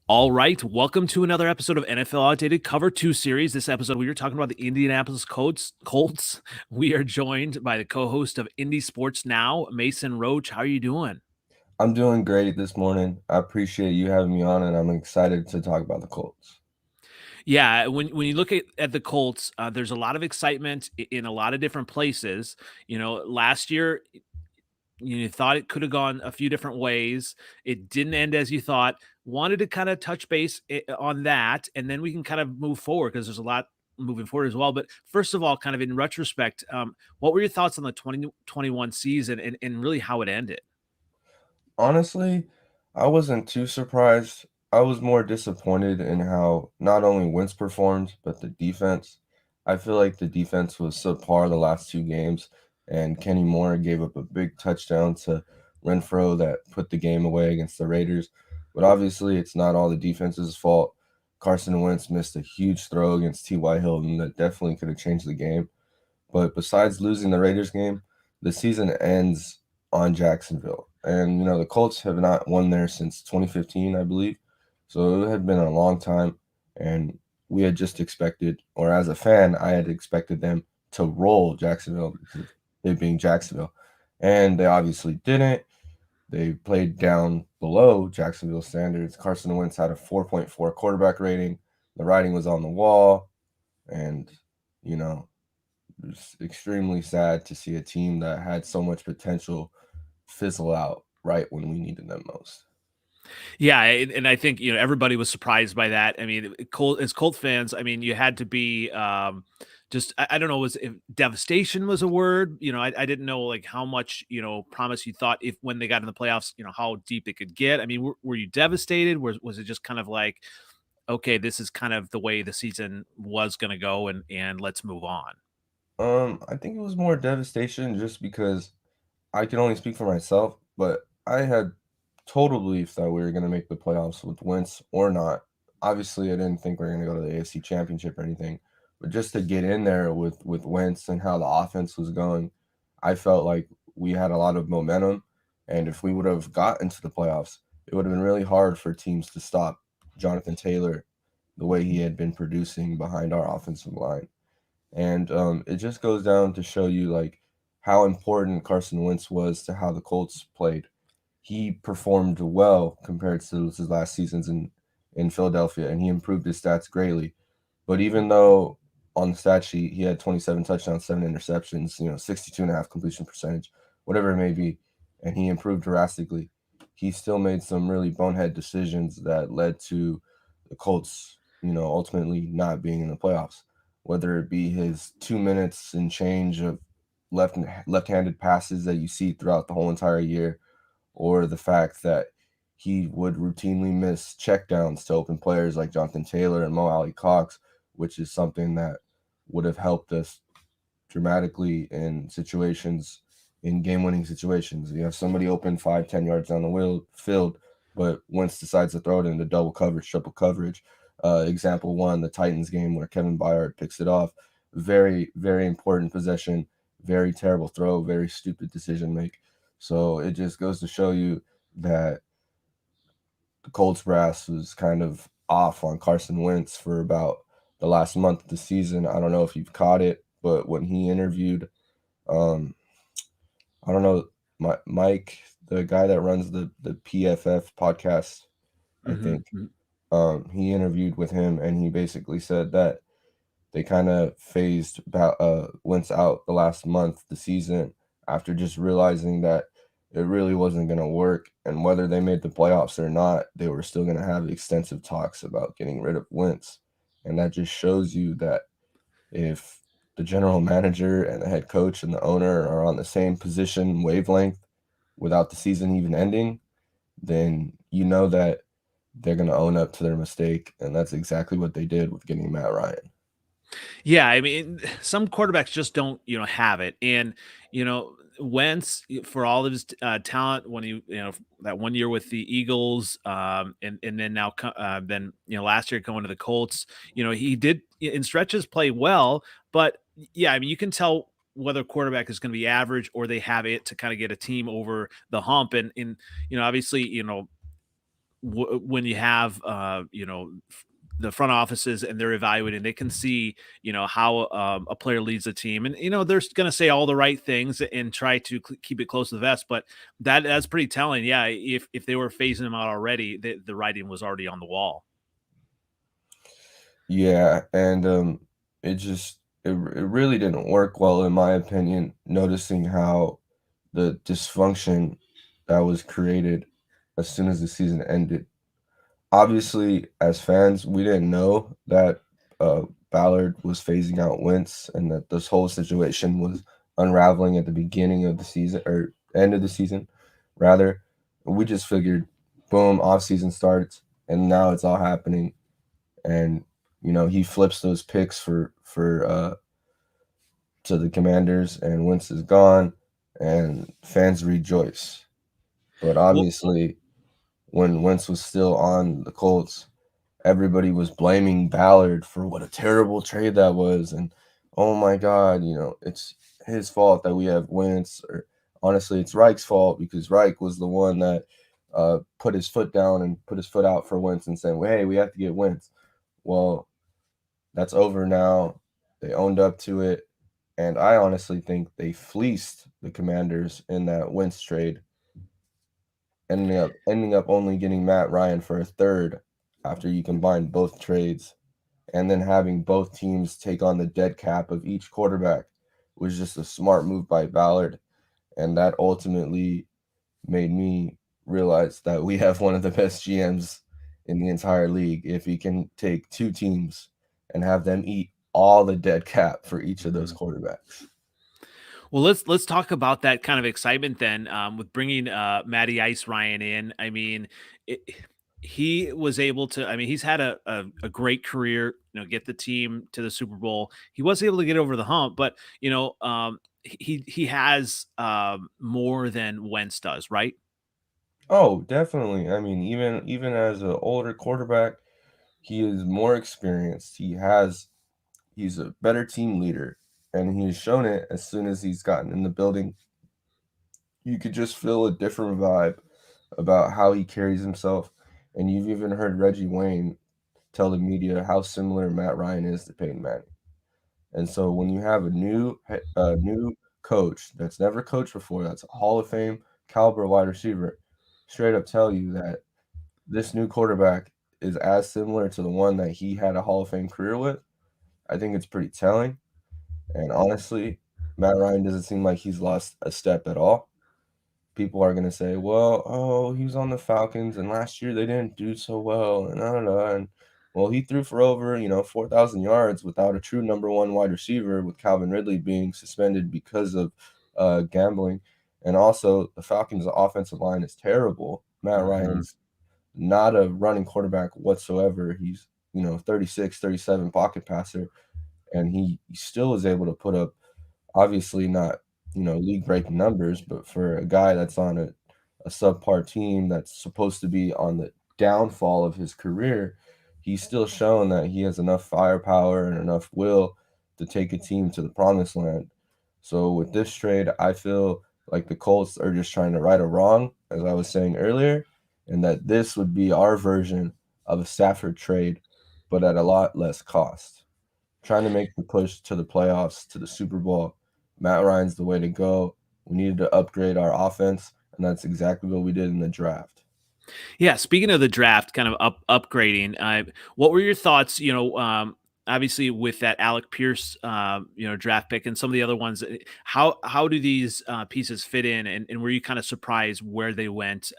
All right, welcome to another episode of NFL Outdated Cover 2 series. This episode, we are talking about the Indianapolis Colts. We are joined by the co-host of IndySportsNow, Mason Roach. How are you doing? I'm doing great this morning. I appreciate you having me on, and I'm excited to talk about the Colts. Yeah, when you look at the Colts, there's a lot of excitement in a lot of different places. Last year you thought it could have gone a few different ways. It didn't end as you thought. Wanted to kind of touch base on that, and then we can kind of move forward because there's a lot moving forward as well. But first of all, kind of in retrospect, what were your thoughts on the 2021 season and really how it ended? Honestly, I wasn't too surprised. I was more disappointed in how not only Wentz performed, but the defense. I feel like the defense was subpar the last two games, and Kenny Moore gave up a big touchdown to Renfro that put the game away against the Raiders. But obviously, it's not all the defense's fault. Carson Wentz missed a huge throw against T.Y. Hilton that definitely could have changed the game. But besides losing the Raiders game, the season ends on Jacksonville. And, the Colts have not won there since 2015, I believe. So it had been a long time. And we had just expected, or as a fan, I had expected them to roll Jacksonville because of it being Jacksonville. And they obviously didn't. They played down below Jacksonville standards. Carson Wentz had a 4.4 quarterback rating. The writing was on the wall. And, you know, it's extremely sad to see a team that had so much potential fizzle out right when we needed them most. Yeah, and I think everybody was surprised by that. I mean, as Colt fans, I mean, you had to be just I don't know, was if devastation was a word. I didn't know like how much promise you thought if when they got in the playoffs, how deep it could get. I mean, were you devastated? Was it just kind of like, okay, this is kind of the way the season was going to go, and let's move on. I think it was more devastation just because I can only speak for myself, but I had total belief that we were going to make the playoffs with Wentz or not. Obviously, I didn't think we were going to go to the AFC Championship or anything, but just to get in there with Wentz and how the offense was going, I felt like we had a lot of momentum, and if we would have got into the playoffs, it would have been really hard for teams to stop Jonathan Taylor the way he had been producing behind our offensive line. And it just goes down to show you like how important Carson Wentz was to how the Colts played. He performed well compared to his last seasons in Philadelphia, and he improved his stats greatly. But even though on the stat sheet he had 27 touchdowns, 7 interceptions, 62.5 completion percentage, whatever it may be, and he improved drastically, he still made some really bonehead decisions that led to the Colts, ultimately not being in the playoffs. Whether it be his 2 minutes and change of left-handed passes that you see throughout the whole entire year, or the fact that he would routinely miss checkdowns to open players like Jonathan Taylor and Mo Alley Cox, which is something that would have helped us dramatically in game-winning situations. You have somebody open 5, 10 yards down the field, but Wentz decides to throw it into double coverage, triple coverage. Example one, the Titans game where Kevin Byard picks it off. Very, very important possession. Very terrible throw. Very stupid decision make. So it just goes to show you that the Colts brass was kind of off on Carson Wentz for about the last month of the season. I don't know if you've caught it, but when he interviewed, um, I don't know, Mike, the guy that runs the PFF podcast, I think, Hmm. he interviewed with him, and he basically said that they kind of phased about Wentz out the last month the season after just realizing that it really wasn't going to work, and whether they made the playoffs or not, they were still going to have extensive talks about getting rid of Wentz, and that just shows you that if the general manager and the head coach and the owner are on the same position wavelength without the season even ending, then you know that they're going to own up to their mistake, and that's exactly what they did with getting Matt Ryan. Yeah, I mean, some quarterbacks just don't, have it. And, Wentz, for all of his talent, when that 1 year with the Eagles, and then now, then, last year going to the Colts, he did in stretches play well. But yeah, I mean, you can tell whether a quarterback is going to be average or they have it to kind of get a team over the hump. And obviously, when you have the front offices and they're evaluating, they can see how a player leads a team, and they're going to say all the right things and try to keep it close to the vest. But that's pretty telling. Yeah, if they were phasing him out already, the writing was already on the wall. Yeah, and it really didn't work well in my opinion, noticing how the dysfunction that was created as soon as the season ended. Obviously, as fans, we didn't know that Ballard was phasing out Wentz and that this whole situation was unraveling at the beginning of the season or end of the season, rather. We just figured, boom, off season starts, and now it's all happening. And he flips those picks for to the Commanders, and Wentz is gone, and fans rejoice. But Well, obviously, when Wentz was still on the Colts, everybody was blaming Ballard for what a terrible trade that was, and oh my God, it's his fault that we have Wentz. Or honestly, it's Reich's fault because Reich was the one that put his foot down and put his foot out for Wentz and saying, well, "Hey, we have to get Wentz." Well, that's over now. They owned up to it, and I honestly think they fleeced the Commanders in that Wentz trade, ending up only getting Matt Ryan for a third after you combine both trades, and then having both teams take on the dead cap of each quarterback was just a smart move by Ballard, and that ultimately made me realize that we have one of the best GMs in the entire league if he can take two teams and have them eat all the dead cap for each of those mhm. quarterbacks. Well, let's talk about that kind of excitement then, with bringing Matty Ice Ryan in. I mean, it, he was able to. I mean, he's had a great career. Get the team to the Super Bowl. He was able to get over the hump, but he has more than Wentz does, right? Oh, definitely. I mean, even as an older quarterback, he is more experienced. He's a better team leader, and he's shown it as soon as he's gotten in the building. You could just feel a different vibe about how he carries himself, and you've even heard Reggie Wayne tell the media how similar Matt Ryan is to Peyton Manning. And so when you have a new coach that's never coached before, that's a Hall of Fame caliber wide receiver, straight up tell you that this new quarterback is as similar to the one that he had a Hall of Fame career with, I think it's pretty telling. And honestly, Matt Ryan doesn't seem like he's lost a step at all. People are gonna say, "Well, oh, he was on the Falcons, and last year they didn't do so well, and I don't know." And well, he threw for over 4,000 yards without a true number one wide receiver, with Calvin Ridley being suspended because of gambling, and also the Falcons' offensive line is terrible. Matt Hmm. Ryan's not a running quarterback whatsoever. He's 36, 37 pocket passer, and he still is able to put up obviously not, league breaking numbers, but for a guy that's on a subpar team that's supposed to be on the downfall of his career, he's still shown that he has enough firepower and enough will to take a team to the promised land. So with this trade, I feel like the Colts are just trying to right a wrong, as I was saying earlier, and that this would be our version of a Stafford trade, but at a lot less cost. Trying to make the push to the playoffs, to the Super Bowl. Matt Ryan's the way to go. We needed to upgrade our offense, and that's exactly what we did in the draft. Yeah, speaking of the draft, kind of upgrading, what were your thoughts? Obviously with that Alec Pierce, draft pick and some of the other ones. How do these pieces fit in? And were you kind of surprised where they went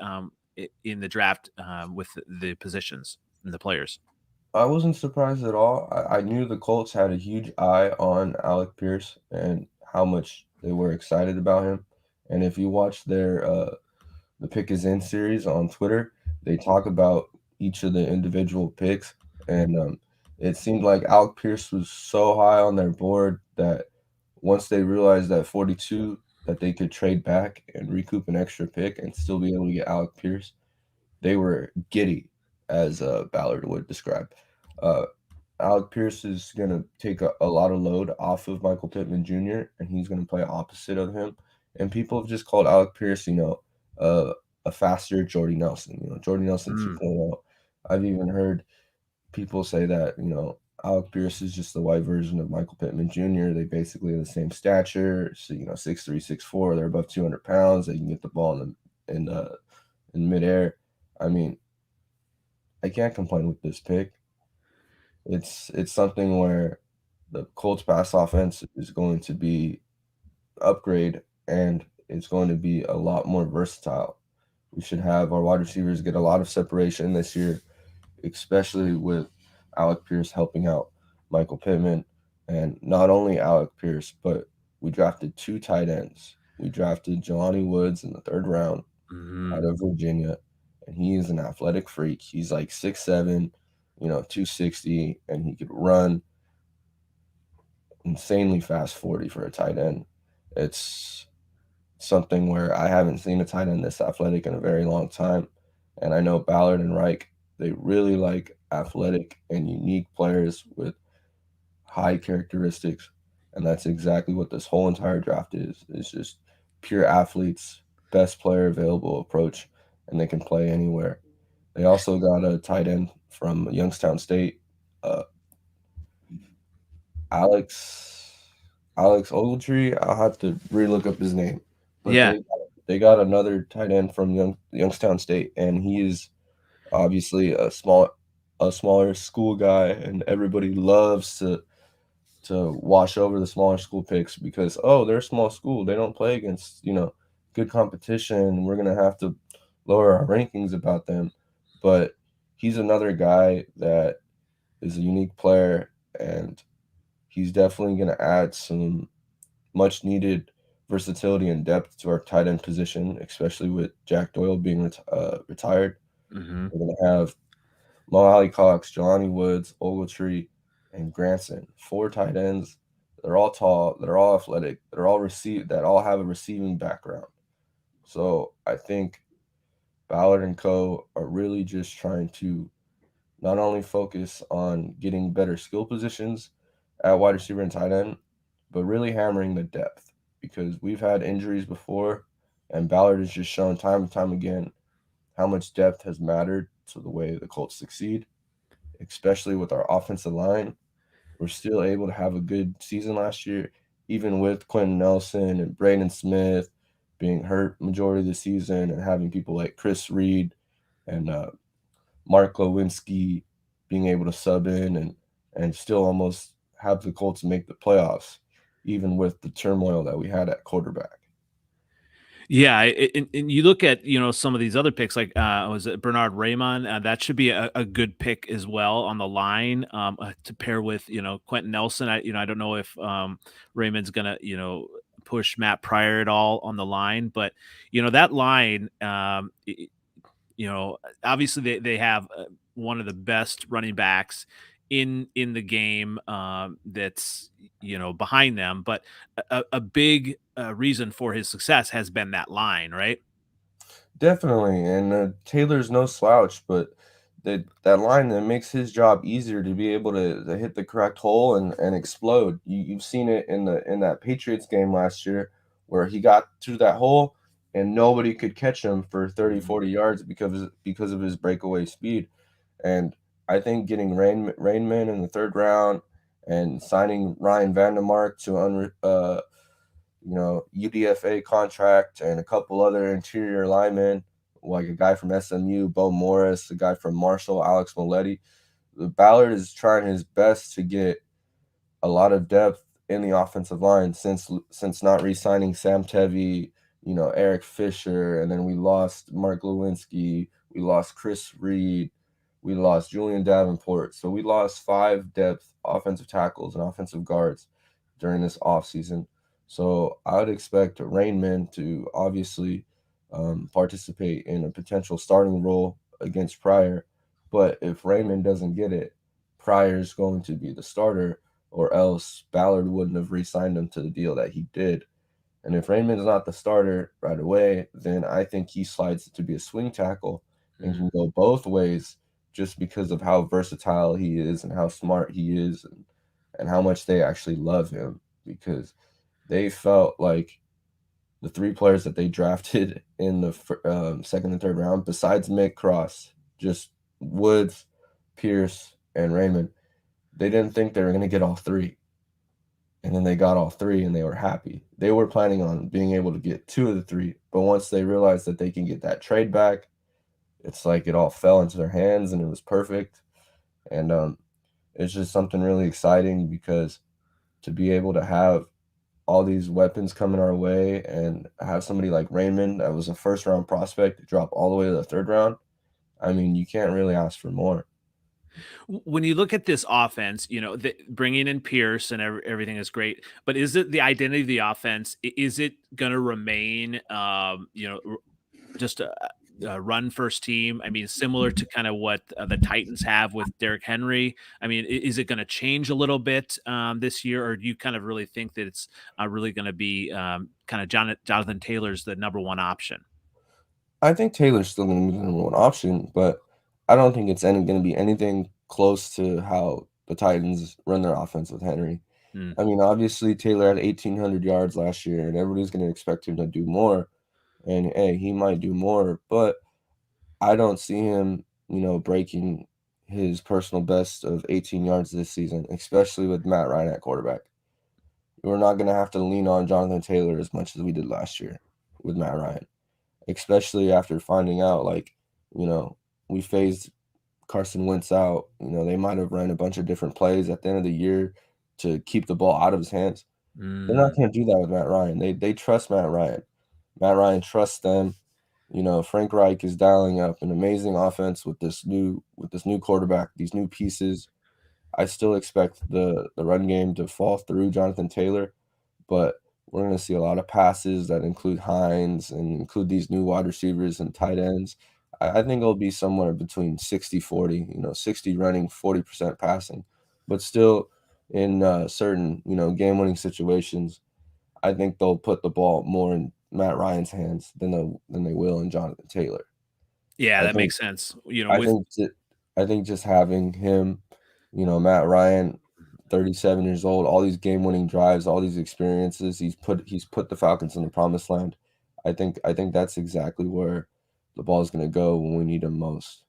in the draft with the positions and the players? I wasn't surprised at all. I knew the Colts had a huge eye on Alec Pierce and how much they were excited about him. And if you watch their the Pick Is In series on Twitter, they talk about each of the individual picks, and it seemed like Alec Pierce was so high on their board that once they realized that 42 that they could trade back and recoup an extra pick and still be able to get Alec Pierce, they were giddy, as Ballard would describe. Uh, Alec Pierce is going to take a lot of load off of Michael Pittman Jr., and he's going to play opposite of him. And people have just called Alec Pierce, uh, a faster Jordy Nelson, Jordy Nelson Mm. 2.0. I've even heard people say that, Alec Pierce is just the white version of Michael Pittman Jr. They basically have the same stature, so 6'3", 6'4". They're above 200 pounds. They can get the ball in midair. I mean, I can't complain with this pick. It's something where the Colts pass offense is going to be upgrade, and it's going to be a lot more versatile. We should have our wide receivers get a lot of separation this year, especially with Alec Pierce helping out Michael Pittman. And not only Alec Pierce, but we drafted 2 tight ends. We drafted Jelani Woods in the 3rd round Mhm. out of Virginia, and he is an athletic freak. He's like 6'7", 260, and he could run insanely fast 40 for a tight end. It's something where I haven't seen a tight end this athletic in a very long time. And I know Ballard and Reich, they really like athletic and unique players with high characteristics. And that's exactly what this whole entire draft is. It's just pure athletes, best player available approach, and they can play anywhere. They also got a tight end from Youngstown State, uh, Alex Alex Ogletree. I'll have to relook up his name, but Yeah. they got another tight end from Youngstown State, and he is obviously a smaller school guy, and everybody loves to wash over the smaller school picks because, oh, they're a small school, they don't play against good competition. We're gonna have to lower our rankings about them, but he's another guy that is a unique player, and he's definitely going to add some much needed versatility and depth to our tight end position, especially with Jack Doyle being retired. Mhm. We're going to have Mo Alley Cox, Jelani Woods, Ogletree, and Granson. 4 tight ends. They're all tall. They're all athletic. That all have a receiving background. So I think Ballard and Co. are really just trying to not only focus on getting better skill positions at wide receiver and tight end, but really hammering the depth because we've had injuries before, and Ballard has just shown time and time again how much depth has mattered to the way the Colts succeed, especially with our offensive line. We're still able to have a good season last year, even with Quentin Nelson and Braden Smith being hurt majority of the season and having people like Chris Reed and Mark Lewinsky being able to sub in and still almost have the Colts make the playoffs, even with the turmoil that we had at quarterback. Yeah, and you look at, some of these other picks like, was it Bernard Raymond? That should be a good pick as well on the line, to pair with, Quentin Nelson. I don't know if, Raymond's gonna, push Matt Pryor at all on the line, but, that line, obviously they have, one of the best running backs in the game, that's behind them, but a big reason for his success has been that line, right? Definitely, and Taylor's no slouch, but that line that makes his job easier to be able to hit the correct hole and explode. You've seen it in that Patriots game last year where he got through that hole and nobody could catch him for 30, Mhm. 40 yards because of his breakaway speed. And I think getting Rainman in the 3rd round and signing Ryan Vandemark to UDFA contract and a couple other interior linemen, like a guy from SMU, Bo Morris, a guy from Marshall, Alex Moletti. Ballard is trying his best to get a lot of depth in the offensive line since not re-signing Sam Tevi, Eric Fisher, and then we lost Mark Lewinsky, we lost Chris Reed, we lost Julian Davenport. So we lost 5 depth offensive tackles and offensive guards during this offseason. So I would expect Rainman to obviously participate in a potential starting role against Pryor. But if Raymond doesn't get it, Pryor's going to be the starter, or else Ballard wouldn't have re-signed him to the deal that he did. And if Raymond's not the starter right away, then I think he slides to be a swing tackle and Mhm. can go both ways just because of how versatile he is and how smart he is and how much they actually love him because they felt like the 3 players that they drafted in the second and third round, besides Mick Cross, just Woods, Pierce, and Raymond, they didn't think they were gonna get all 3, and then they got all 3, and they were happy. They were planning on being able to get 2 of the 3, but once they realized that they can get that trade back, it's like it all fell into their hands, and it was perfect, and, it's just something really exciting because to be able to have all these weapons coming our way and have somebody like Raymond that was a first round prospect drop all the way to the third round, I mean, you can't really ask for more. When you look at this offense, bringing in Pierce and everything is great, but is it the identity of the offense? Is it going to remain, just a run first team? I mean, similar to kind of what the Titans have with Derrick Henry. I mean, is it going to change a little bit this year, or do you kind of really think that it's really going to be kind of Jonathan Taylor's the number one option? I think Taylor's still going to be the number one option, but I don't think it's going to be anything close to how the Titans run their offense with Henry. Mm. I mean, obviously Taylor had 1,800 yards last year, and everybody's going to expect him to do more. And hey, he might do more, but I don't see him, breaking his personal best of 18 yards this season, especially with Matt Ryan at quarterback. We're not going to have to lean on Jonathan Taylor as much as we did last year with Matt Ryan, especially after finding out, like, you know, we phased Carson Wentz out. They might have run a bunch of different plays at the end of the year to keep the ball out of his hands. They're not Mm. going to do that with Matt Ryan. They trust Matt Ryan. Matt Ryan trusts them. Frank Reich is dialing up an amazing offense with this new quarterback, these new pieces. I still expect the run game to fall through Jonathan Taylor, but we're going to see a lot of passes that include Hines and include these new wide receivers and tight ends. I think it'll be somewhere between 60-40, 60 running, 40% passing, but still in certain, game-winning situations, I think they'll put the ball more in Matt Ryan's hands than they will in Jonathan Taylor. Yeah, I that think makes sense. I think ju I think just having him, Matt Ryan, 37 years old, all these game-winning drives, all these experiences, he's put the Falcons in the promised land. I think that's exactly where the ball is gonna go when we need him most.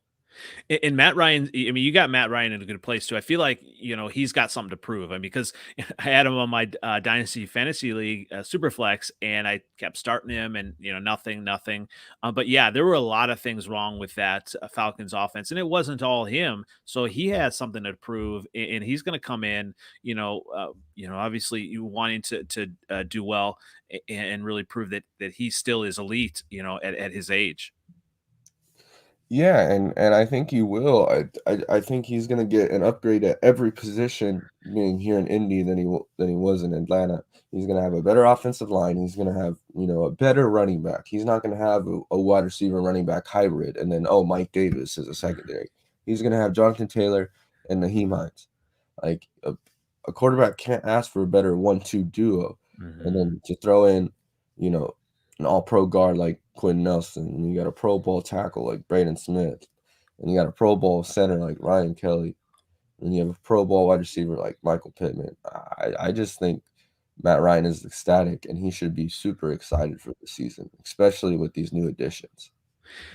And Matt Ryan, I mean, you got Matt Ryan in a good place too. I feel like he's got something to prove. I mean, because I had him on my dynasty fantasy league, Superflex, and I kept starting him, and nothing. But yeah, there were a lot of things wrong with that Falcons offense, and it wasn't all him. So he has something to prove, and he's going to come in. Obviously, you wanting to do well and really prove that he still is elite. At his age. Yeah, and I think he will. I think he's gonna get an upgrade at every position being here in Indy than he was in Atlanta. He's gonna have a better offensive line. He's gonna have, a better running back. He's not gonna have a wide receiver running back hybrid and then, oh, Mike Davis is a secondary. He's gonna have Jonathan Taylor and Naheem Hines. Like a quarterback can't ask for a better 1-2 duo. And Mhm. then to throw in, you know, an all-pro guard like Quentin Nelson, and you got a Pro Bowl tackle like Braden Smith, and you got a Pro Bowl center like Ryan Kelly, and you have a Pro Bowl wide receiver like Michael Pittman. I just think Matt Ryan is ecstatic, and he should be super excited for the season, especially with these new additions.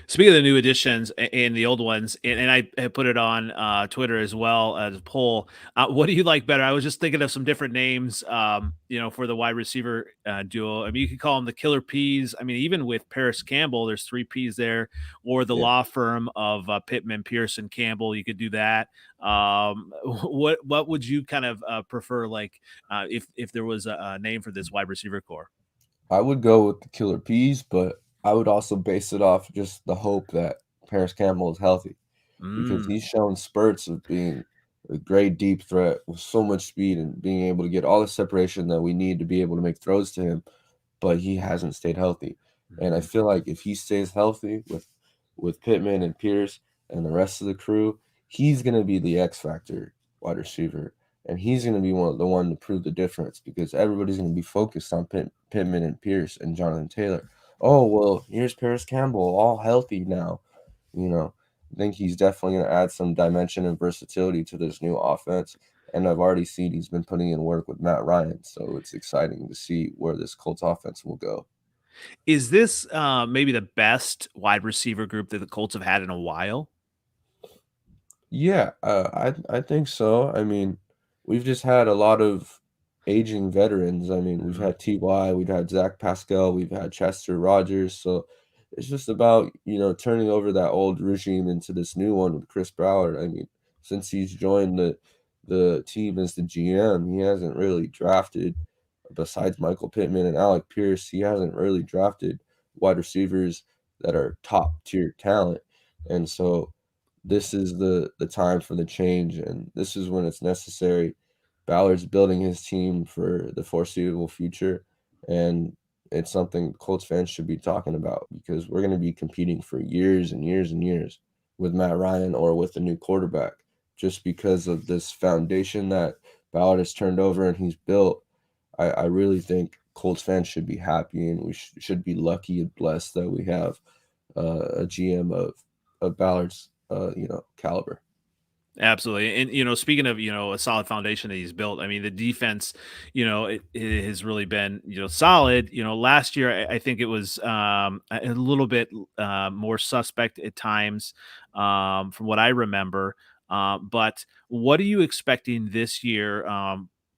Speaking of the new additions and the old ones, and I put it on Twitter as well as a poll. What do you like better? I was just thinking of some different names, for the wide receiver duo. I mean, you could call them the Killer Peas. I mean, even with Paris Campbell, there's three P's there, or the Yeah. law firm of Pittman, Pearson, Campbell. You could do that. What would you kind of prefer? Like, if there was a name for this wide receiver core? I would go with the Killer Peas, but I would also base it off just the hope that Paris Campbell is healthy because Mm. he's shown spurts of being a great deep threat with so much speed and being able to get all the separation that we need to be able to make throws to him, but he hasn't stayed healthy. And I Mhm. feel like if he stays healthy with Pittman and Pierce and the rest of the crew, he's gonna be the X factor wide receiver. And he's gonna be the one to prove the difference because everybody's gonna be focused on Pittman and Pierce and Jonathan Taylor. Oh well, here's Paris Campbell, all healthy now. You know, I think he's definitely gonna add some dimension and versatility to this new offense. And I've already seen he's been putting in work with Matt Ryan, so it's exciting to see where this Colts offense will go. Is this maybe the best wide receiver group that the Colts have had in a while? Yeah, I think so. I mean, we've just had a lot of aging veterans. I mean, we've Mhm. had Ty, we've had Zach Pascal, we've had Chester Rogers. So it's just about, turning over that old regime into this new one with Chris Ballard. I mean, since he's joined the team as the GM, he hasn't really drafted, besides Michael Pittman and Alec Pierce, he hasn't really drafted wide receivers that are top tier talent. And so this is the time for the change, and this is when it's necessary. Ballard's building his team for the foreseeable future, and it's something Colts fans should be talking about because we're going to be competing for years and years and years with Matt Ryan or with a new quarterback just because of this foundation that Ballard has turned over and he's built. I really think Colts fans should be happy and we should be lucky and blessed that we have a GM of Ballard's caliber. Absolutely. And, speaking of, a solid foundation that he's built, I mean, the defense, it has really been, solid. Last year, I think it was a little bit more suspect at times from what I remember. But what are you expecting this year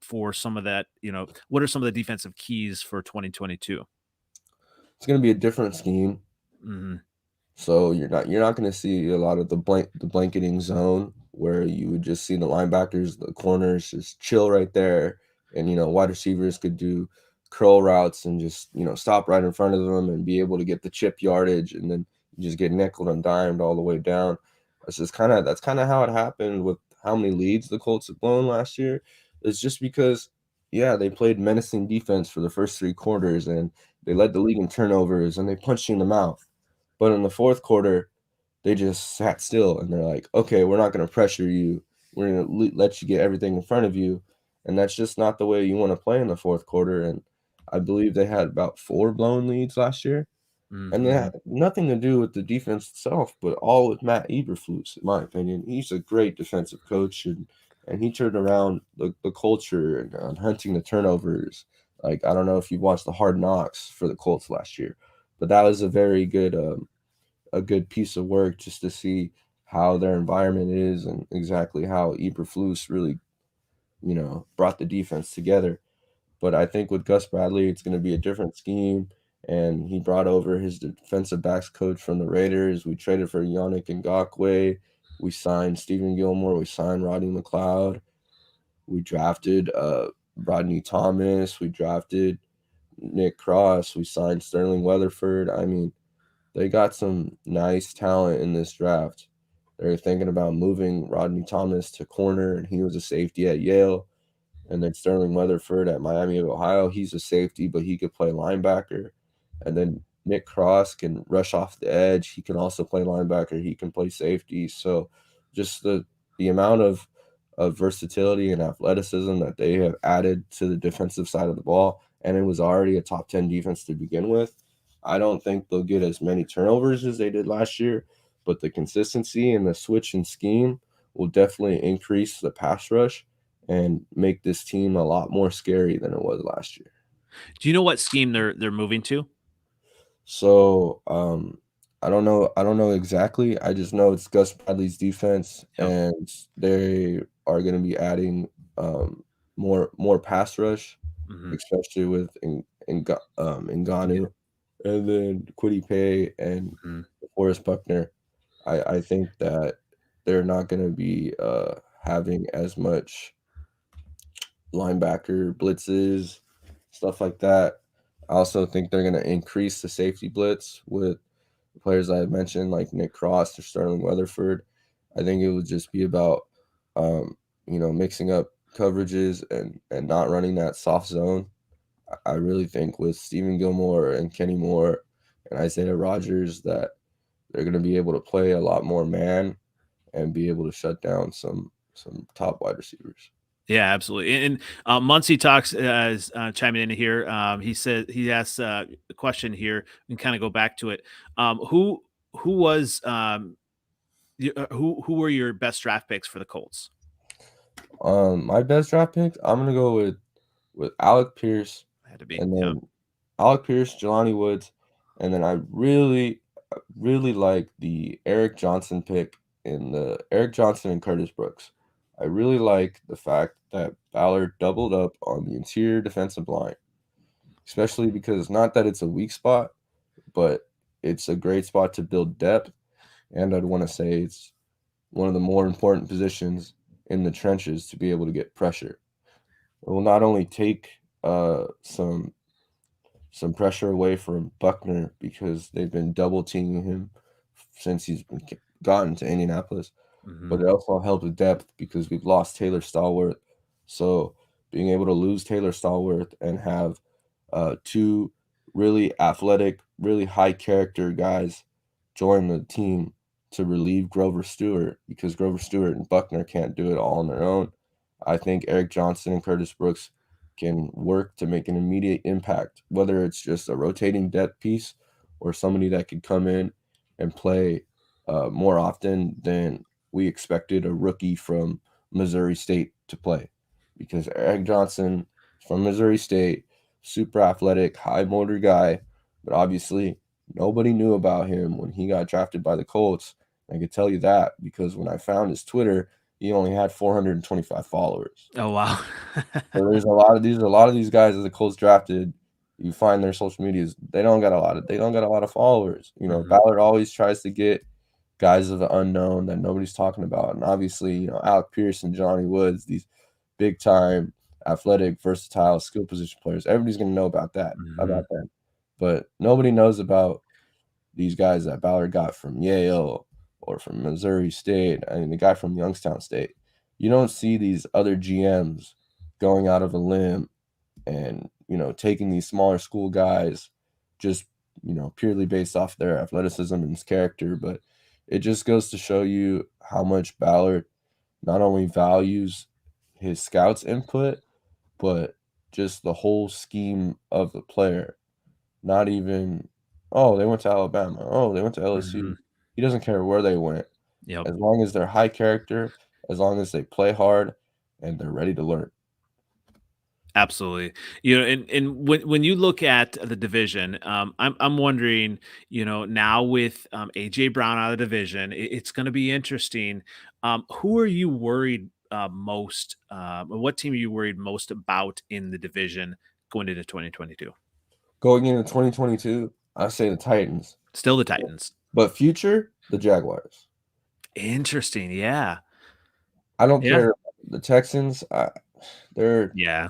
for some of that? What are some of the defensive keys for 2022? It's going to be a different scheme. Hmm. So you're not going to see a lot of the blanketing zone where you would just see the linebackers, the corners just chill right there, and wide receivers could do curl routes and just stop right in front of them and be able to get the chip yardage, and then you just get nickel and dimed all the way down. That's kind of how it happened with how many leads the Colts have blown last year. It's just because yeah they played menacing defense for the first three quarters and they led the league in turnovers and they punched you in the mouth, but in the fourth quarter, they just sat still and they're like, "Okay, we're not gonna pressure you. We're gonna let you get everything in front of you." And that's just not the way you wanna play in the fourth quarter, and I believe they had about 4 blown leads last year, and that Hmm. had nothing to do with the defense itself, but all with Matt Eberflus, in my opinion. He's a great defensive coach, and he turned around the culture and on hunting the turnovers. Like, I don't know if you watched the Hard Knocks for the Colts last year, but that was a good piece of work just to see how their environment is and exactly how Eberflus really, brought the defense together. But I think with Gus Bradley, it's going to be a different scheme. And he brought over his defensive backs coach from the Raiders. We traded for Yannick Ngakoue. We signed Stephen Gilmore. We signed Rodney McLeod. We drafted Rodney Thomas. We drafted Nick Cross. We signed Sterling Weatherford. I mean, they got some nice talent in this draft. They're thinking about moving Rodney Thomas to corner, and he was a safety at Yale. And then Sterling Weatherford at Miami of Ohio, he's a safety, but he could play linebacker. And then Nick Cross can rush off the edge. He can also play linebacker. He can play safety. So just the amount of versatility and athleticism that they have added to the defensive side of the ball, and it was already a top 10 defense to begin with. I don't think they'll get as many turnovers as they did last year, but the consistency and the switch and scheme will definitely increase the pass rush and make this team a lot more scary than it was last year. Do you know what scheme they're moving to? So, I don't know exactly. I just know it's Gus Bradley's defense, Yep. and they are going to be adding more pass rush, Hmm. especially with Yeah. Ngannou, and then Kwity Paye and Mhm. Forrest Buckner. I think that they're not going to be having as much linebacker blitzes, stuff like that. I also think they're going to increase the safety blitz with players I mentioned, like Nick Cross or Sterling Weatherford. I think it would just be about, mixing up coverages and not running that soft zone. I really think with Stephen Gilmore and Kenny Moore and Isaiah Rogers that they're going to be able to play a lot more man and be able to shut down some top wide receivers. Yeah, absolutely. And Muncie talks is chiming in here. He said he asks a question here. We can kind of go back to it. Who was who were your best draft picks for the Colts? My best draft pick, I'm gonna go with Alec Pierce, Had to be. and Yeah. then Alec Pierce, Jelani Woods, and then really like the Eric Johnson pick in the Eric Johnson and Curtis Brooks. I really like the fact that Ballard doubled up on the interior defensive line, especially because not that it's a weak spot, but it's a great spot to build depth, and I'd want to say it's one of the more important positions in the trenches to be able to get pressure. It will not only take some pressure away from Buckner because they've been double teaming him since gotten to Indianapolis, Hmm. but it also helps with depth because we've lost Taylor Stallworth. So being able to lose Taylor Stallworth and have two really athletic, really high character guys join the team to relieve Grover Stewart because Grover Stewart and Buckner can't do it all on their own. I think Eric Johnson and Curtis Brooks can work to make an immediate impact, whether it's just a rotating depth piece or somebody that could come in and play more often than we expected a rookie from Missouri State to play. Because Eric Johnson from Missouri State, super athletic, high motor guy, but obviously nobody knew about him when he got drafted by the Colts. I could tell you that because when I found his Twitter, he only had 425 followers. Oh wow. So there's a lot of these guys that the Colts drafted. You find their social medias, they don't got a lot of followers. You know, Hmm. Ballard always tries to get guys of the unknown that nobody's talking about. And obviously, Alec Pierce and Johnny Woods, these big time, athletic, versatile, skill position players. Everybody's gonna know Hmm. about them. But nobody knows about these guys that Ballard got from Yale or from Missouri State. I mean, the guy from Youngstown State. You don't see these other GMs going out of a limb and, taking these smaller school guys just, purely based off their athleticism and his character. But it just goes to show you how much Ballard not only values his scouts' input, but just the whole scheme of the player. Not even, "Oh, they went to Alabama. Oh, they went to Hmm. LSU." He doesn't care where they went, Yep. as long as they're high character, as long as they play hard, and they're ready to learn. Absolutely. And when you look at the division, I'm wondering, now with AJ Brown out of the division, it's going to be interesting. Who are you worried most? What team are you worried most about in the division going into 2022? Going into 2022, I say the Titans, Still the Titans. but future, the Jaguars. Interesting. Yeah. I don't Yeah. care the Texans, they're Yeah.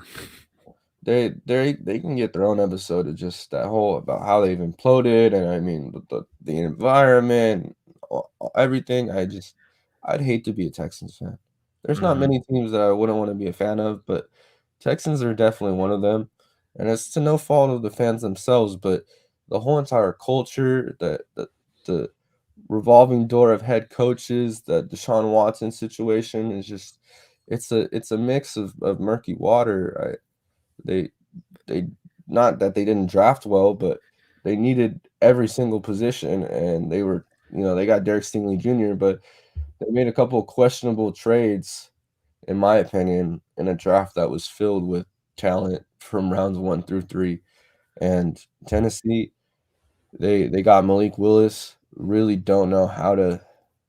they can get their own episode of just that whole about how they've imploded, and I mean the environment, everything. I'd hate to be a Texans fan. There's not Hmm. many teams that I wouldn't want to be a fan of, but Texans are definitely one of them. And it's to no fault of the fans themselves, but the whole entire culture, the revolving door of head coaches, the Deshaun Watson situation is just it's a mix of murky water. They they not that they didn't draft well, but they needed every single position, and they got Derek Stingley Jr., but they made a couple of questionable trades, in my opinion, in a draft that was filled with talent from rounds 1 through 3. And Tennessee, they got Malik Willis. Really don't know how to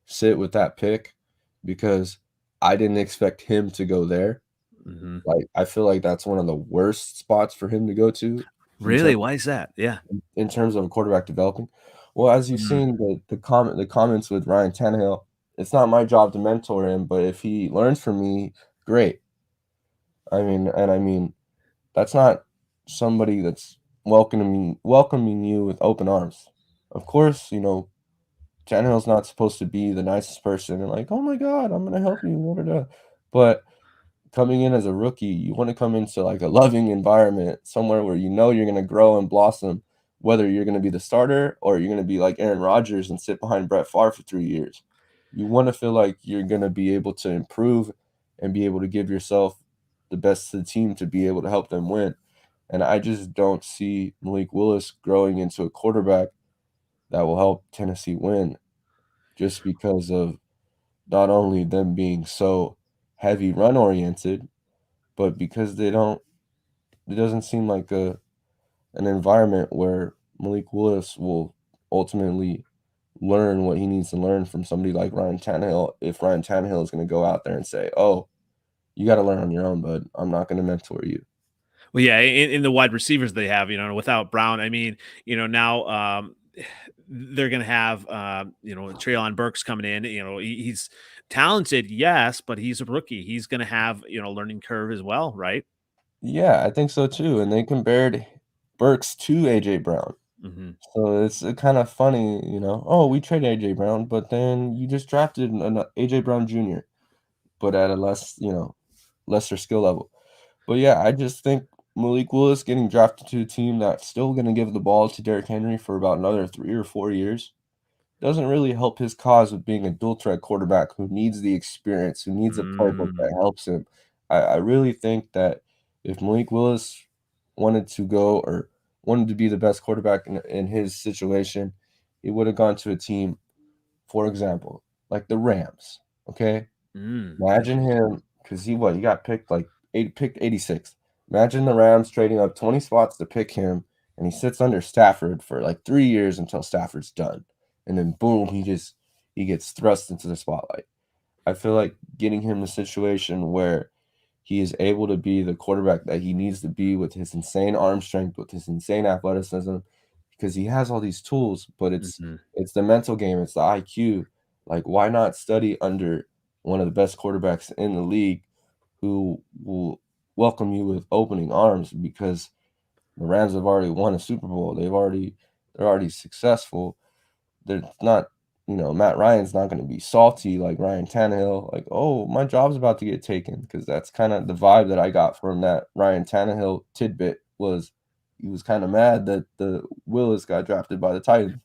sit with that pick because I didn't expect him to go there. Hmm. Like, I feel like that's one of the worst spots for him to go to in Really? terms Why is that? Yeah. in terms of a quarterback developing. Well, as you've Mm. seen the comments with Ryan Tannehill, it's not my job to mentor him, but if he learns from me, great. I mean, that's not somebody that's welcoming you with open arms. Of course, Tannehill's not supposed to be the nicest person and like, "Oh my god, I'm gonna help you," da, da, da. But coming in as a rookie, you wanna come into, like, a loving environment, somewhere where you know you're gonna grow and blossom, whether you're gonna be the starter or you're gonna be like Aaron Rodgers and sit behind Brett Favre for 3 years. You wanna feel like you're gonna be able to improve and be able to give yourself the best to the team to be able to help them win, and I just don't see Malik Willis growing into a quarterback that will help Tennessee win just because of not only them being so heavy run oriented, but because it doesn't seem like an environment where Malik Willis will ultimately learn what he needs to learn from somebody like Ryan Tannehill. If Ryan Tannehill is going to go out there and say, "Oh, you got to learn on your own, bud. I'm not going to mentor you." Well, yeah, in the wide receivers they have, without Brown, I mean, now they're going to have, Traylon Burks coming in. He's talented, yes, but he's a rookie. He's going to have, learning curve as well, right? Yeah, I think so too. And they compared Burks to AJ Brown. Hmm. So it's kind of funny, Oh, we traded AJ Brown, but then you just drafted an AJ Brown Jr., but at a lesser skill level. But yeah, I just think Malik Willis getting drafted to a team that's still going to give the ball to Derrick Henry for about another 3 or 4 years doesn't really help his cause of being a dual threat quarterback who needs the experience, who needs a playbook that Mm, helps him. I really think that if Malik Willis wanted to go or wanted to be the best quarterback in his situation, he would have gone to a team, for example, like the Rams. Okay. Imagine interesting. him, because he got picked like picked 86th. Imagine the Rams trading up 20 spots to pick him, and he sits under Stafford for like 3 years until Stafford's done, and then boom, he gets thrust into the spotlight. I feel like getting him a situation where he is able to be the quarterback that he needs to be with his insane arm strength, with his insane athleticism, because he has all these tools, but Hmm. it's the mental game, it's the IQ. Like, why not study under one of the best quarterbacks in the league who will welcome you with opening arms? Because the Rams have already won a Super Bowl. They're already successful. They're not, Matt Ryan's not going to be salty like Ryan Tannehill, like, oh, my job's about to get taken. Because that's kind of the vibe that I got from that Ryan Tannehill tidbit was he was kind of mad that the Willis got drafted by the Titans.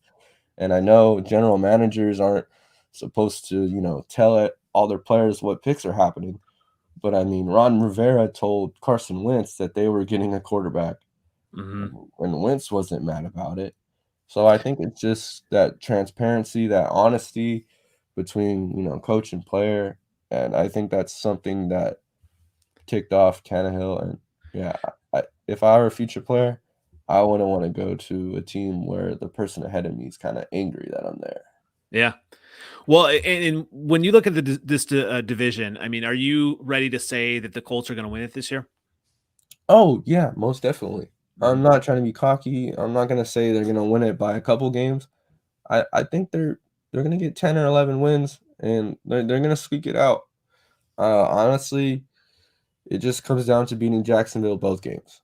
And I know general managers aren't supposed to, tell all their players what picks are happening. But I mean, Ron Rivera told Carson Wentz that they were getting a quarterback, Hmm. and Wentz wasn't mad about it. So I think it's just that transparency, that honesty between, coach and player, and I think that's something that ticked off Tannehill. And yeah, if I were a future player, I wouldn't want to go to a team where the person ahead of me is kind of angry that I'm there. Yeah. Well, and when you look at this division, I mean, are you ready to say that the Colts are going to win it this year? Oh yeah, most definitely. I'm Hmm. not trying to be cocky. I'm not gonna say they're gonna win it by a couple games. I think they're gonna get 10 or 11 wins, and they're gonna squeak it out. Honestly, it just comes down to beating Jacksonville both games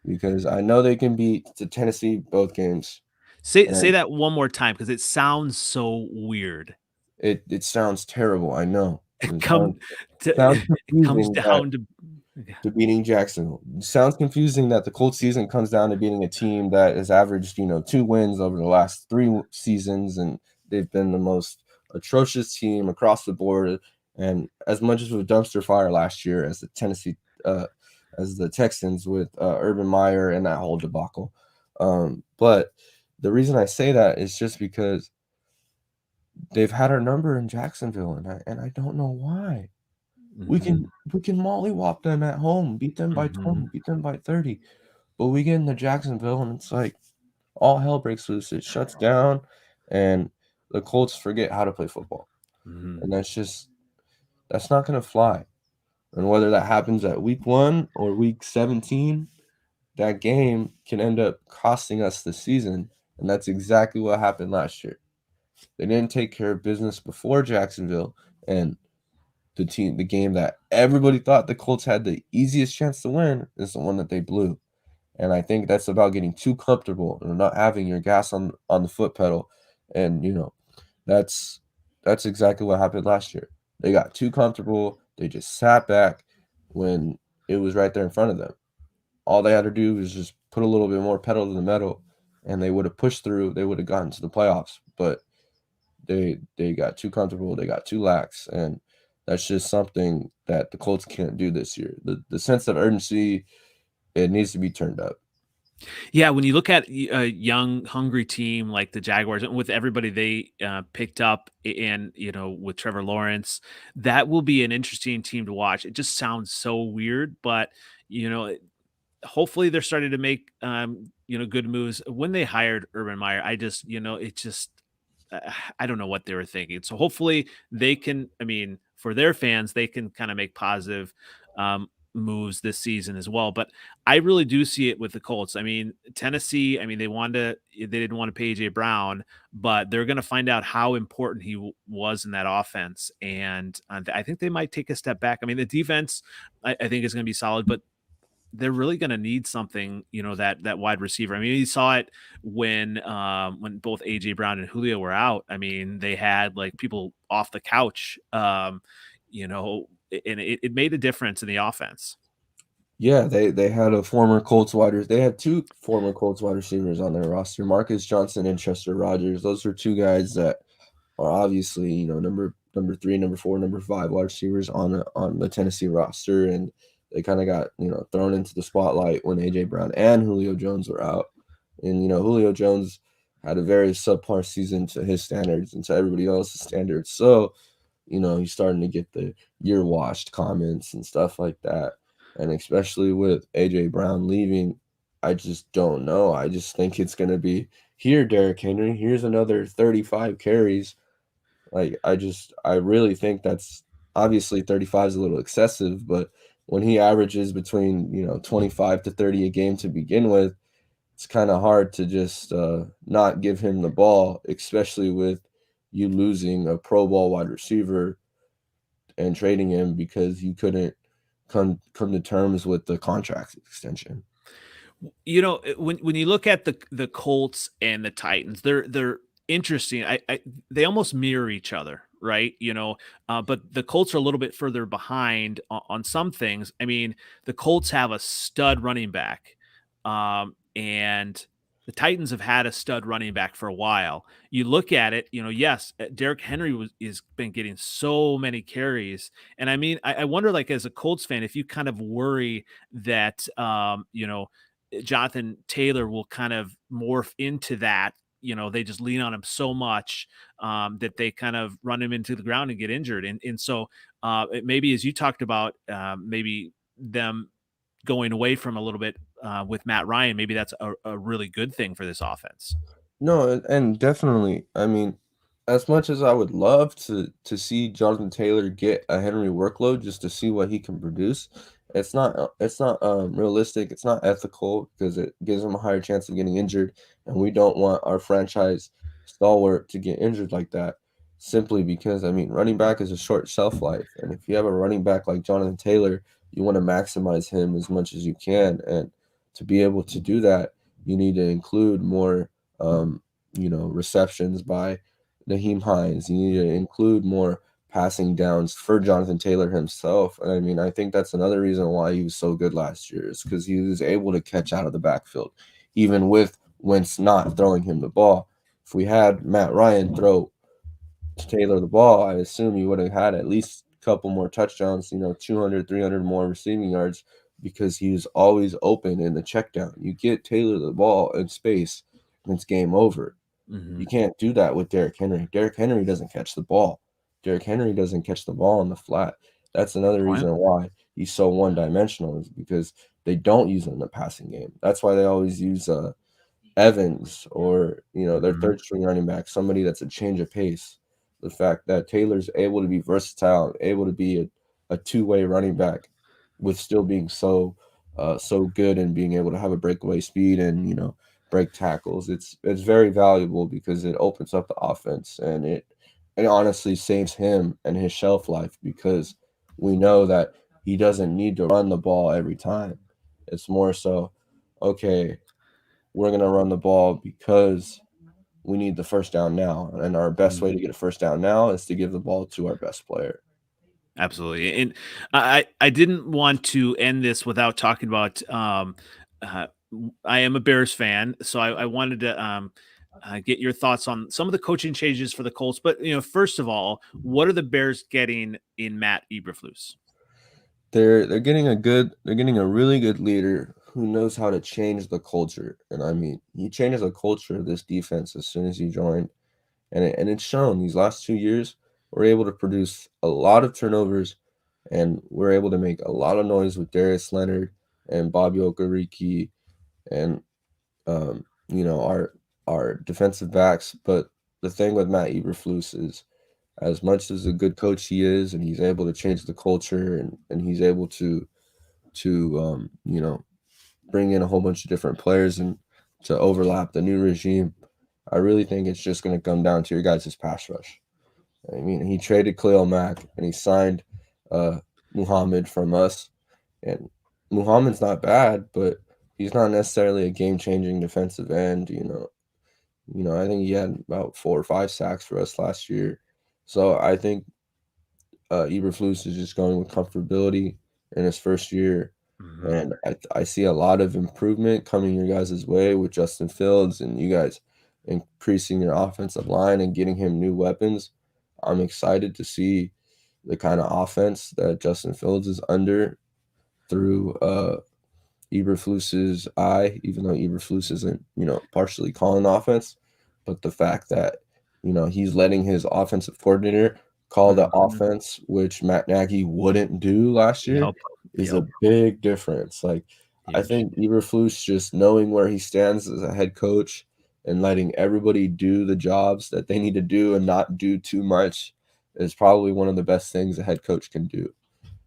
because I know they can beat the Tennessee both games, Say and that one more time because it sounds so weird. it sounds terrible. I know It it come sounds it comes confusing that down to yeah. to beating Jacksonville. It sounds confusing that the Colts season comes down to beating a team that has averaged, 2 wins over the last 3 seasons, and they've been the most atrocious team across the board, and as much as a dumpster fire last year as uh, the Texans with, Urban Meyer and that whole debacle. But the reason I say that is just because they've had our number in Jacksonville, and I don't know why. Mhm, We can mollywop them at home, beat them by mhm, 20, beat them by 30, but we get into Jacksonville and it's like all hell breaks loose. It shuts down, and the Colts forget how to play football. mhm. And that's not gonna fly. And whether that happens at week 1 or week 17, that game can end up costing us the season, and that's exactly what happened last year. They didn't take care of business before Jacksonville, and the game that everybody thought the Colts had the easiest chance to win is the one that they blew. And I think that's about getting too comfortable and not having your gas on the foot pedal. And that's that's exactly what happened last year. They got too comfortable. They just sat back when it was right there in front of them. All they had to do was just put a little bit more pedal to the metal, and they would have pushed through. They would have gotten to the playoffs. But they got too comfortable, they got too lax, and that's just something that the Colts can't do this year. The sense of urgency, it needs to be turned up. Yeah, when you look at a young, hungry team like the Jaguars, and with everybody they picked up, and with Trevor Lawrence, that will be an interesting team to watch. It just sounds so weird, but you know, hopefully they're starting to make good moves. When they hired Urban Meyer, I just, it just, I don't know what they were thinking. So hopefully they can, I mean, for their fans, they can kind of make positive moves this season as well. But I really do see it with the Colts. I mean, Tennessee, I mean, they didn't want to pay AJ Brown, but they're going to find out how important he was in that offense. And I think they might take a step back. I mean, the defense, I think is going to be solid, but they're really going to need something, that wide receiver. I mean, you saw it when both AJ Brown and Julio were out. I mean, they had like people off the couch, and it made a difference in the offense. Yeah, they had a former Colts they had two former Colts wide receivers on their roster, Marcus Johnson and Chester Rogers. Those are two guys that are obviously, number 3, number 4, number 5 wide receivers on the Tennessee roster, and they kind of got, thrown into the spotlight when AJ Brown and Julio Jones were out. And Julio Jones had a very subpar season to his standards and to everybody else's standards. So, he's starting to get the year washed comments and stuff like that. And especially with AJ Brown leaving, I just don't know. I just think it's going to be here, Derrick Henry. Here's another 35 carries. Like, I really think that's obviously 35 is a little excessive, but when he averages between, 25 to 30 a game to begin with, it's kind of hard to just not give him the ball, especially with you losing a Pro Bowl wide receiver and trading him because you couldn't come to terms with the contract extension. When you look at the Colts and the Titans, they're interesting. They almost mirror each other, right? But the Colts are a little bit further behind on some things. I mean, the Colts have a stud running back, and the Titans have had a stud running back for a while. You look at it, yes, Derrick Henry is been getting so many carries, and I mean, I wonder, like as a Colts fan, if you kind of worry that Jonathan Taylor will kind of morph into that. They just lean on him so much that they kind of run him into the ground and get injured. And so maybe, as you talked about, maybe them going away from a little bit with Matt Ryan, maybe that's a really good thing for this offense. No, and definitely. I mean, as much as I would love to see Jonathan Taylor get a Henry workload just to see what he can produce, it's not realistic. It's not ethical because it gives him a higher chance of getting injured, and we don't want our franchise stalwart to get injured like that. Simply because I mean, running back is a short shelf life, and if you have a running back like Jonathan Taylor, you want to maximize him as much as you can, and to be able to do that, you need to include more receptions by Naheem Hines. You need to include more passing downs for Jonathan Taylor himself. And I mean, I think that's another reason why he was so good last year is because he was able to catch out of the backfield, even with Wentz not throwing him the ball. If we had Matt Ryan throw Taylor the ball, I assume he would have had at least a couple more touchdowns, 200, 300 more receiving yards because he was always open in the check down. You get Taylor the ball in space, and it's game over. Mm-hmm. You can't do that with Derrick Henry. Derrick Henry doesn't catch the ball. Derrick Henry doesn't catch the ball in the flat. That's another Point. reason why he's so one-dimensional is because they don't use him in the passing game. That's why they always use Evans or their Mm-hmm. third string running back, somebody that's a change of pace. The fact that Taylor's able to be versatile, able to be a two-way running back with still being so good and being able to have a breakaway speed and break tackles. It's very valuable because it opens up the offense and it honestly saves him and his shelf life because we know that he doesn't need to run the ball every time. It's more so, okay, we're going to run the ball because we need the first down now. And our best way to get a first down now is to give the ball to our best player. Absolutely. And I didn't want to end this without talking about uh, I am a Bears fan, so I wanted to get your thoughts on some of the coaching changes for the Colts. But first of all, what are the Bears getting in Matt Eberflus? They're getting a really good leader who knows how to change the culture. And I mean, he changes the culture of this defense as soon as he joined. And it's shown these last 2 years, we're able to produce a lot of turnovers and we're able to make a lot of noise with Darius Leonard and Bobby Okereke. And our defensive backs. But the thing with Matt Eberflus is, as much as a good coach he is, and he's able to change the culture, and he's able to bring in a whole bunch of different players and to overlap the new regime. I really think it's just going to come down to your guys' pass rush. I mean, he traded Khalil Mack and he signed uh, Muhammad from us. And Muhammad's not bad, but he's not necessarily a game-changing defensive end. I think he had about 4 or 5 sacks for us last year. So I think Eberflus is just going with comfortability in his first year, Mhm. and I see a lot of improvement coming your guys' way with Justin Fields and you guys increasing your offensive line and getting him new weapons. I'm excited to see the kind of offense that Justin Fields is under through Eberflus's eye, even though Eberflus isn't partially calling the offense, but the fact that he's letting his offensive coordinator call the Mhm. offense, which Matt Nagy wouldn't do last year, Yep. is Yep. a big difference. Like, I Huge. think Eberflus just knowing where he stands as a head coach and letting everybody do the jobs that they need to do and not do too much is probably one of the best things a head coach can do.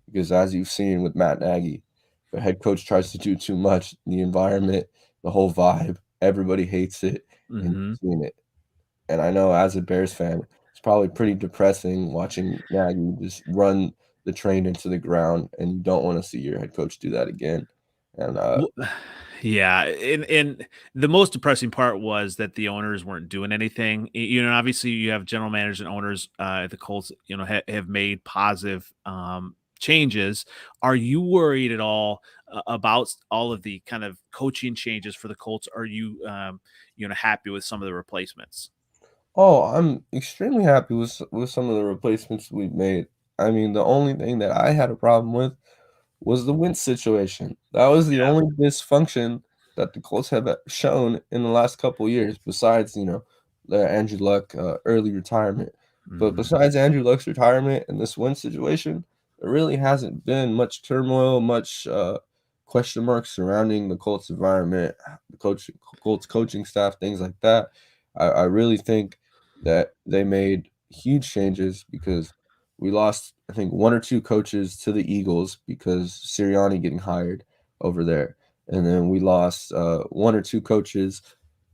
Because as you've seen with Matt Nagy, if a head coach tries to do too much, the environment, the whole vibe, everybody hates it, and Mhm. you've seen it. And I know as a Bears fan, it's probably pretty depressing watching Nagy just run the train into the ground, and you don't want to see your head coach do that again. And W Yeah, and the most depressing part was that the owners weren't doing anything. Obviously you have general managers and owners at the Colts, have made positive changes. Are you worried at all about all of the kind of coaching changes for the Colts? Are you happy with some of the replacements? oh, I'm extremely happy with some of the replacements we've made. I mean, the only thing that I had a problem with was the Wentz situation. That was the only dysfunction that the Colts have shown in the last couple years, besides the Andrew Luck early retirement. But Mhm. besides Andrew Luck's retirement and this Wentz situation, there really hasn't been much turmoil, much question marks surrounding the Colts environment, the Colts coaching staff, things like that. I really think that they made huge changes because we lost, I think, 1 or 2 coaches to the Eagles because Sirianni getting hired over there, and then we lost 1 or 2 coaches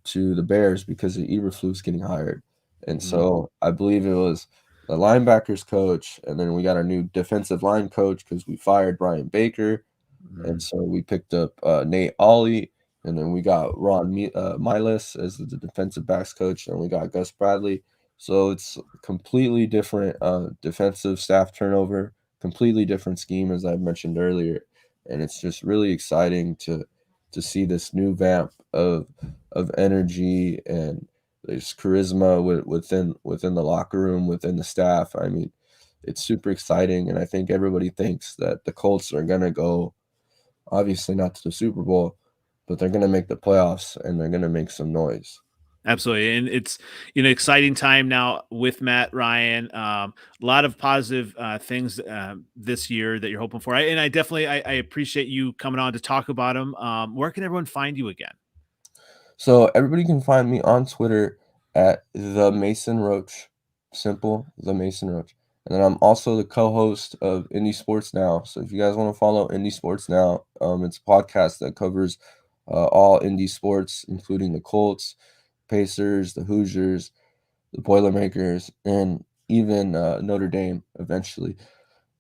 to the Bears because of Eberflus getting hired, and Mhm. so I believe it was the linebackers coach, and then we got a new defensive line coach because we fired Brian Baker, and Mhm. so we picked up Nate Ollie, and then we got Miles as the defensive backs coach, and we got Gus Bradley. So it's completely different defensive staff turnover, completely different scheme as I mentioned earlier, and it's just really exciting to see this new vamp of energy and this charisma within the locker room, within the staff. I mean, it's super exciting, and I think everybody thinks that the Colts are gonna go. Obviously not to the Super Bowl, but they're gonna make the playoffs and they're gonna make some noise. Absolutely, and it's exciting time now with Matt Ryan. A lot of positive things this year that you're hoping for. I definitely I appreciate you coming on to talk about them. Where can everyone find you again? So everybody can find me on Twitter at the Mason Roach. Simple, the Mason Roach. And then I'm also the co-host of Indie Sports Now. So if you guys want to follow Indie Sports Now, it's a podcast that covers all indie sports, including the Colts, Pacers, the Hoosiers, the Boilermakers, and even Notre Dame eventually.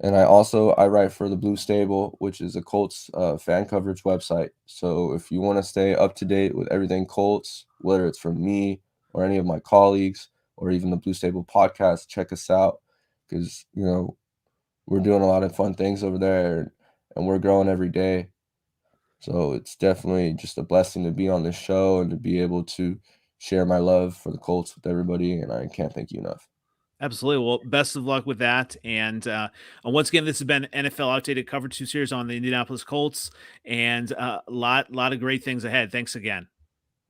And I write for the Blue Stable, which is a Colts fan coverage website. So if you want to stay up to date with everything Colts, whether it's from me or any of my colleagues or even the Blue Stable podcast, check us out because we're doing a lot of fun things over there and we're growing every day. So it's definitely just a blessing to be on this show and to be able to share my love for the Colts with everybody. And I can't thank you enough. Absolutely. Well, best of luck with that. And once again, this has been NFL Outdated Coverage 2 series on the Indianapolis Colts, and a lot of great things ahead. Thanks again.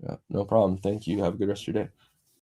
Yeah, no problem. Thank you. Have a good rest of your day.